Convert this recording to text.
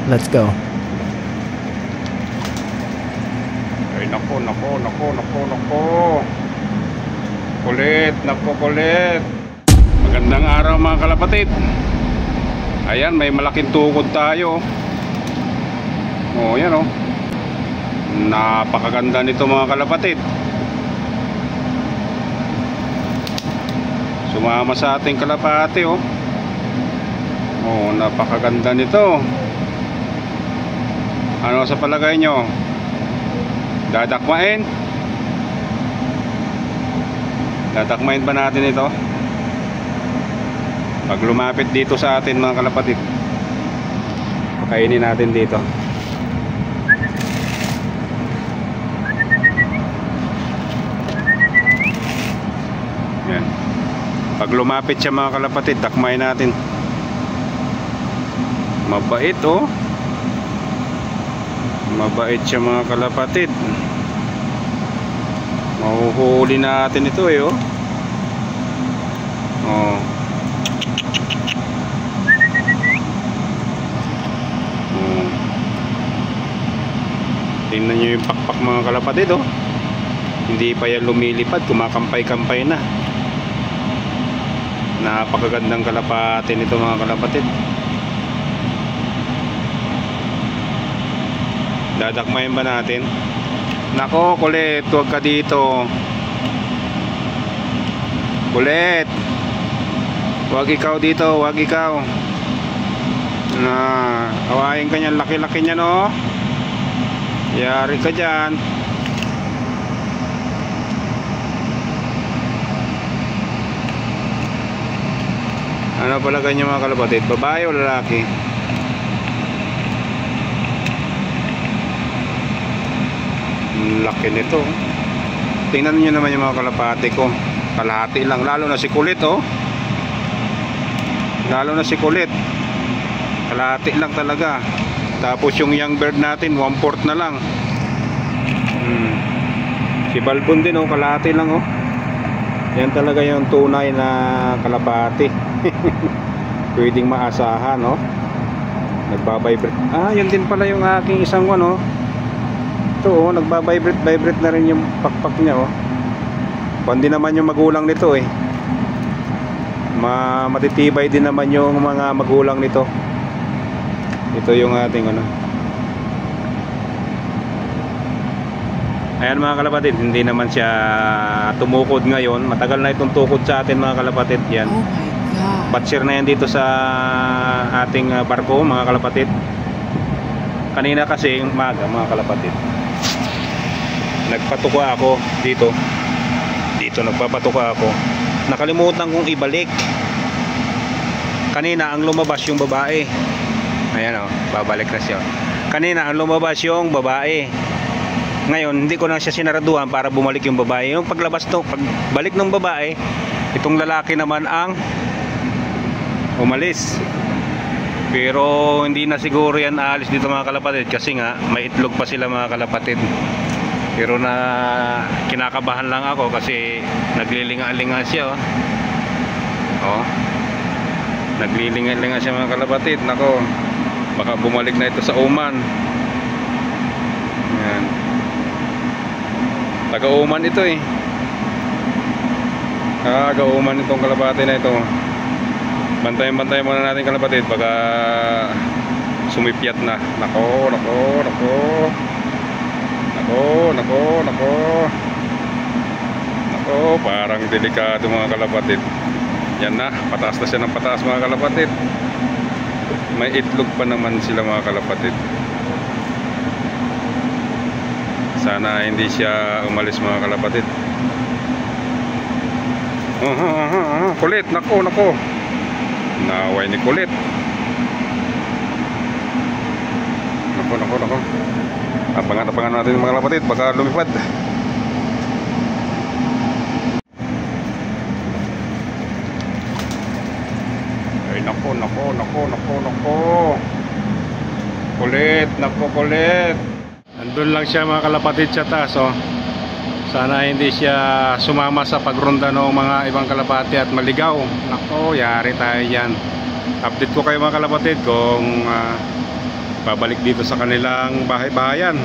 Let's go. Ay nako. Kulit, kulit. Magandang araw mga kalapatid. Ayan, may malaking tukod tayo. Oh, yan oh. Napakaganda nito mga kalapatid. Sumama sa ating kalapati oh. Oh, napakaganda nito. Ano sa palagay nyo? Dadakmain? Dadakmain ba natin ito? Pag lumapit dito sa atin mga kalapatid, pakainin natin dito. Yan. Pag lumapit siya mga kalapatid, dakmain natin. Mabait oh. Mabait siya mga kalapatid. Mahuhuli natin ito eh oh. Oh. Oh. Tingnan nyo yung pakpak mga kalapatid oh. Hindi pa yan lumilipad, kumakampay-kampay na. Napakagandang kalapati nito mga kalapatid. Dadakmayin ba natin? Nako, kulit, huwag ka dito. Kulit, huwag ikaw dito, huwag ikaw. Awayin ka niyan, laki-laki niyan oh. Yari ka dyan. Ano pala ganyan mga kalapatid? Babae o lalaki? Laki nito. Tingnan niyo naman yung mga kalapati ko. Kalahati lang, lalo na si kulit oh. Lalo na si kulit. Kalahati lang talaga. Tapos yung young bird natin 1/4 na lang. Si Balbon din oh, kalahati lang oh. Yan talaga yung tunay na kalapati. Pwedeng maasahan oh. Nagbabibrate. Yun din pala yung aking isang ano. Ito oh, nagbabibrate na rin yung pakpak niya oh. Pandi naman yung magulang nito eh. Matitibay din naman yung mga magulang nito. Ito yung ating ano. Ayan mga kalapatid, hindi naman siya tumukod ngayon. Matagal na itong tukod sa atin mga kalapatid. Yan. Oh my God. Patcher na yan dito sa ating barko mga kalapatid. Kanina kasi umaga mga kalapatid, nagpatuka ako dito. Nagpapatuka ako. Nakalimutan kong ibalik. Kanina ang lumabas yung babae. Ayan oh, babalik na siya. Kanina ang lumabas yung babae. Ngayon hindi ko na siya sinaraduhan para bumalik yung babae. Yung pagbalik ng babae, itong lalaki naman ang umalis. Pero hindi na siguro yan aalis dito mga kalapatid kasi nga may itlog pa sila mga kalapatid. Pero na kinakabahan lang ako kasi naglilinga-linga siya oh. Oh. Naglilinga-linga siya mga kalapatid. Nako, baka bumalik na ito sa Oman. Yan. Taga-Oman ito eh. Taga-Oman itong kalapati na ito. Bantayan-bantayan muna natin kalapatid baka sumipyat na. Nako. Nako, parang delikado mga kalapatid. Yan na, pataas na siya ng pataas mga kalapatid. May itlog pa naman sila mga kalapatid. Sana hindi siya umalis mga kalapatid. Kulit, nako. Naway ni kulit. Nako. Abangan natin mga kalapatid, baka lumipad. Ay nako. Kulit, kulit. Nandun lang siya mga kalapatid sa taas oh. Sana hindi siya sumama sa pagronda ng mga ibang kalapati at maligaw. Nako, yari tayo yan. Update ko kayo mga kalapatid kung Pabalik dito sa kanilang bahay-bahayan.